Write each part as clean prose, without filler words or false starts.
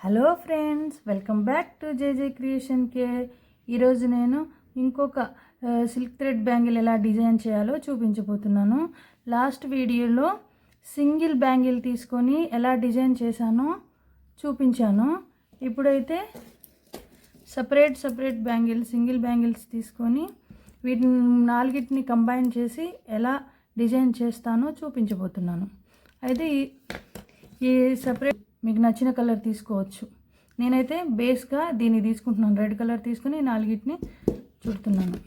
Hello friends, welcome back to JJ creation care. ఈరోజు నేను ఇంకొక సిల్క్ థ్రెడ్ బ్యాంగిల్ ఎలా డిజైన్ చేయాలో చూపించబోతున్నాను. లాస్ట్ వీడియోలో సింగిల్ బ్యాంగిల్ తీసుకొని ఎలా డిజైన్ చేశానో చూపించాను. ఇప్పుడైతే సపరేట్ సింగిల్ బ్యాంగిల్స్ తీసుకొని వీటిని నాలుగిటిని కంబైన్ చేసి ఎలా డిజైన్ చేస్తానో చూపించబోతున్నాను. అయితే ఈ సపరేట్ మీకు నచ్చిన కలర్ తీసుకోవచ్చు. నేనైతే బేస్గా దీన్ని తీసుకుంటున్నాను. రెడ్ కలర్ తీసుకుని నాలుగిటిని చుడుతున్నాను.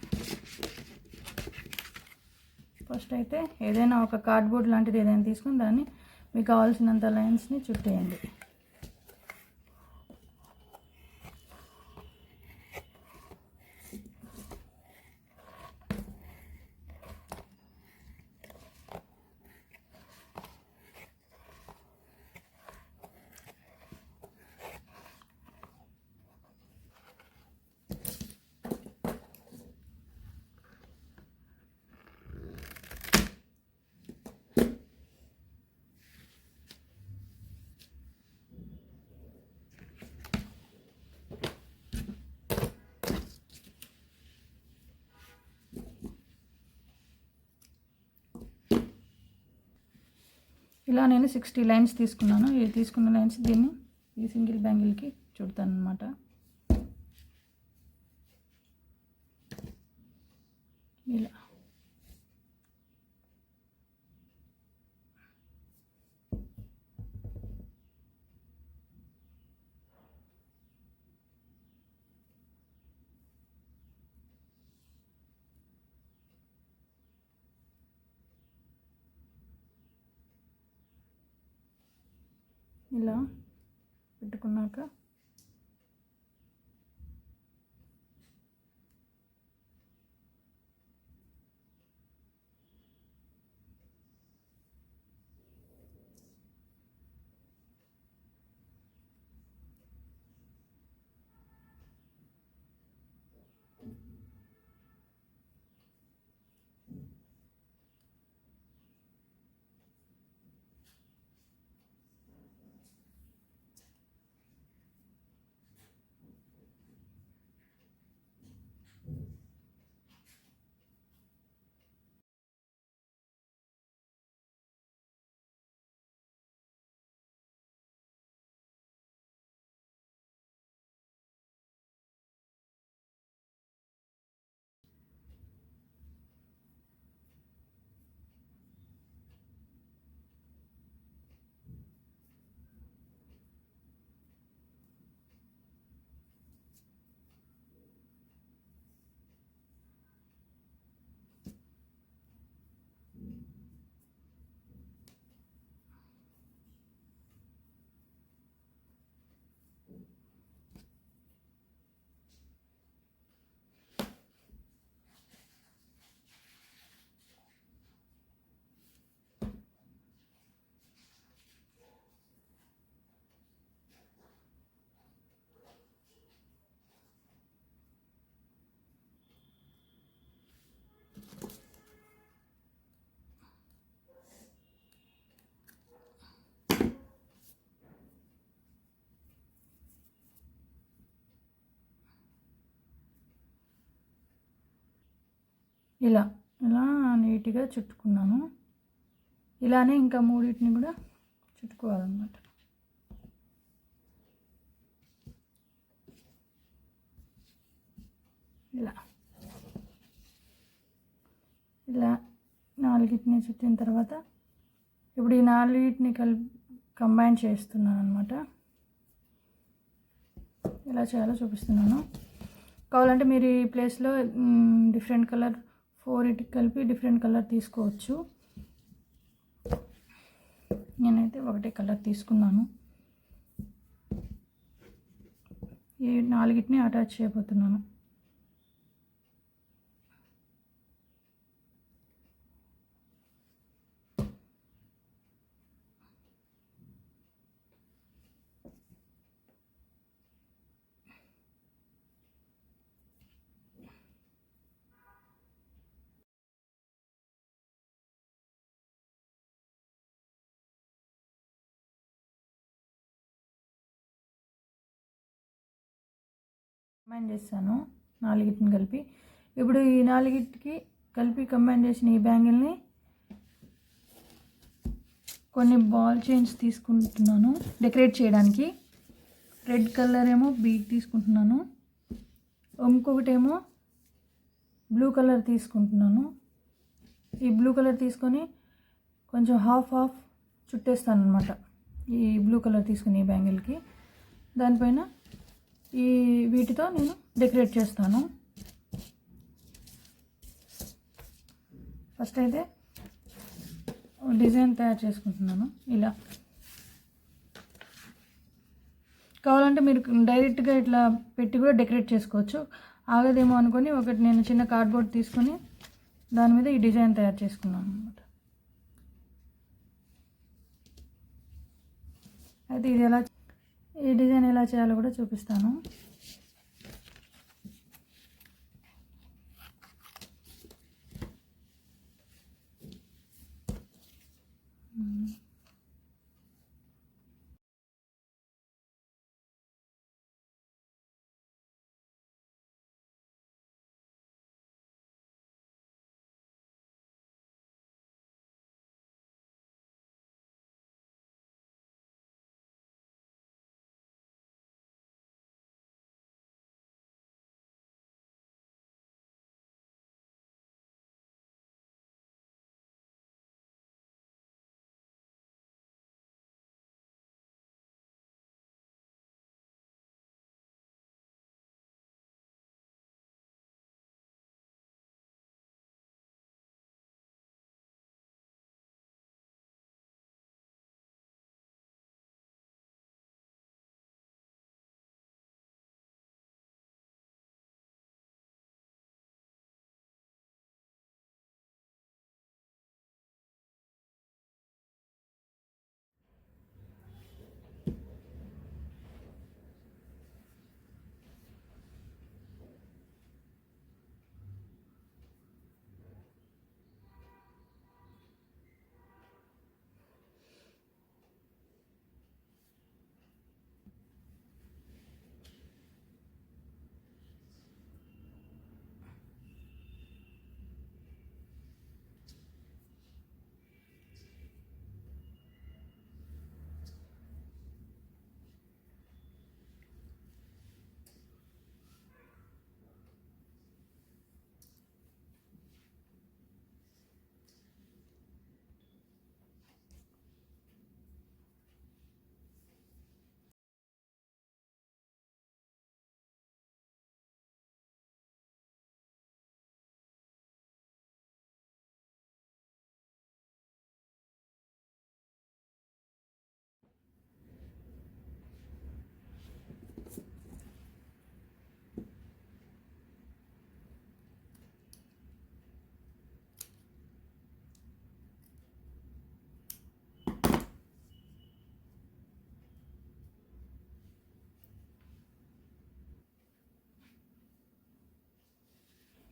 ఫస్ట్ అయితే ఏదైనా ఒక కార్డ్బోర్డ్ లాంటిది ఏదైనా తీసుకుని దాన్ని మీకు కావాల్సినంత లైన్స్ని చుట్టేయండి. ఇలా నేను 60 లైన్స్ తీసుకున్నాను. ఈ తీసుకున్న లైన్స్ దీన్ని ఈ సింగిల్ బ్యాంగిల్కి చుడతాను అనమాట. ఇలా ఇలా పెట్టుకున్నాక ఇలా నీట్గా చుట్టుకున్నాను. ఇలానే ఇంకా మూడింటిని కూడా చుట్టుకోవాలన్నమాట. ఇలా నాలుగిటిని చుట్టిన తర్వాత ఇప్పుడు ఈ నాలుగిటిని కంబైన్ చేస్తున్నాను అనమాట. ఎలా చేయాలో చూపిస్తున్నాను. కావాలంటే మీరు ఈ ప్లేస్లో డిఫరెంట్ కలర్ 4 కలిపి డిఫరెంట్ కలర్ తీసుకోవచ్చు. నేనైతే ఒకటే కలర్ తీసుకున్నాను. ఈ నాలుగిటిని అటాచ్ చేయబోతున్నాను. కంబైన్ చేస్తాను నాలుగిటిని కలిపి. ఇప్పుడు ఈ నాలుగిటికి కలిపి కంబైన్ చేసిన ఈ బ్యాంగిల్ని కొన్ని బాల్ చైన్స్ తీసుకుంటున్నాను డెకరేట్ చేయడానికి. రెడ్ కలర్ ఏమో బీడ్ తీసుకుంటున్నాను, ఇంకొకటేమో బ్లూ కలర్ తీసుకుంటున్నాను. ఈ బ్లూ కలర్ తీసుకొని కొంచెం హాఫ్ చుట్టేస్తాను అనమాట. ఈ బ్లూ కలర్ తీసుకుని ఈ బ్యాంగిల్కి దానిపైన వీటితో నేను డెకరేట్ చేస్తాను. ఫస్ట్ అయితే డిజైన్ తయారు చేసుకుంటున్నాను. ఇలా కావాలంటే మీరు డైరెక్ట్గా ఇట్లా పెట్టి కూడా డెకరేట్ చేసుకోవచ్చు. ఆగదేమో అనుకొని ఒకటి నేను చిన్న కార్డ్బోర్డ్ తీసుకొని దాని మీద ఈ డిజైన్ తయారు చేసుకున్నాను అనమాట. అయితే ఈ డిజైన్ ఎలా చేయాలో కూడా చూపిస్తాను.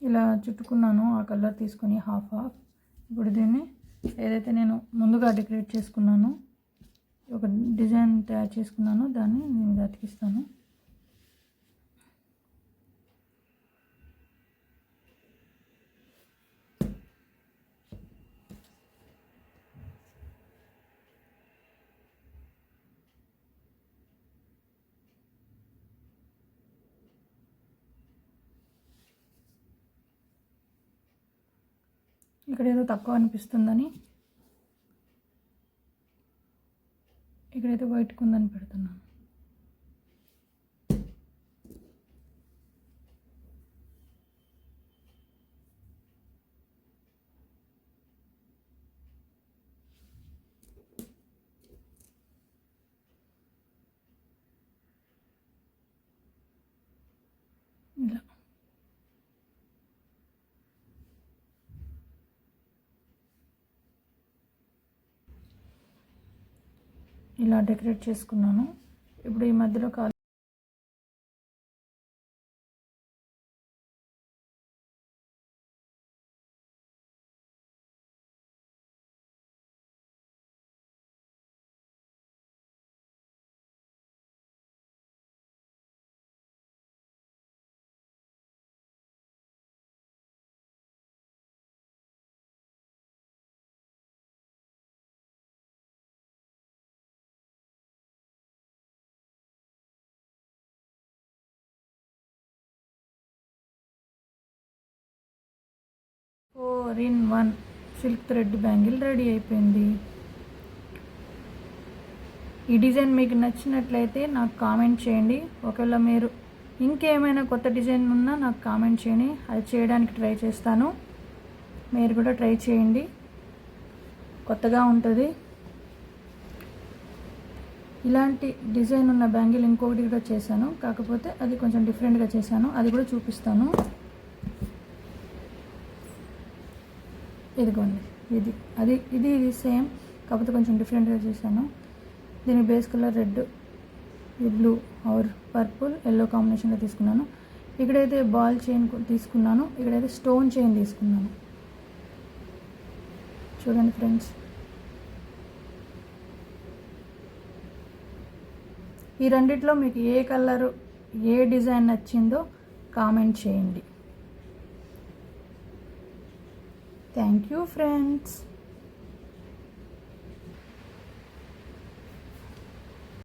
ఇలా చుట్టుకున్నాను ఆ కలర్ తీసుకొని హాఫ్. ఇప్పుడు దీన్ని ఏదైతే నేను ముందుగా డెకరేట్ చేసుకున్నానో ఒక డిజైన్ తయారు చేసుకున్నానో దాన్ని నేను అతికిస్తాను. ఇక్కడ ఏదో తక్కువ అనిపిస్తుందని ఇక్కడైతే వైట్ కుందని పెడుతున్నాను. ఇలా ఇలా డెకరేట్ చేసుకున్నాను. ఇప్పుడు ఈ మధ్యలో 4-in-1 silk thread bangle ready అయిపోయింది. ఈ డిజైన్ మీకు నచ్చినట్లయితే నాకు కామెంట్ చేయండి. ఒకవేళ మీరు ఇంకేమైనా కొత్త డిజైన్ ఉన్నా నాకు కామెంట్ చేయండి, అది చేయడానికి ట్రై చేస్తాను. మీరు కూడా ట్రై చేయండి, కొత్తగా ఉంటుంది. ఇలాంటి డిజైన్ ఉన్న బ్యాంగిల్ ఇంకొకటి కూడా చేశాను, కాకపోతే అది కొంచెం డిఫరెంట్గా చేశాను, అది కూడా చూపిస్తాను. ఇదిగోండి, ఇది సేమ్, కాకపోతే కొంచెం డిఫరెంట్గా చేశాను. దీని base colour red, blue or purple yellow కాంబినేషన్లో తీసుకున్నాను. ఇక్కడైతే బాల్ చైన్ తీసుకున్నాను, ఇక్కడైతే స్టోన్ చైన్ తీసుకున్నాను. చూడండి ఫ్రెండ్స్, ఈ రెండిట్లో మీకు ఏ కలరు ఏ డిజైన్ నచ్చిందో కామెంట్ చేయండి. Thank you friends.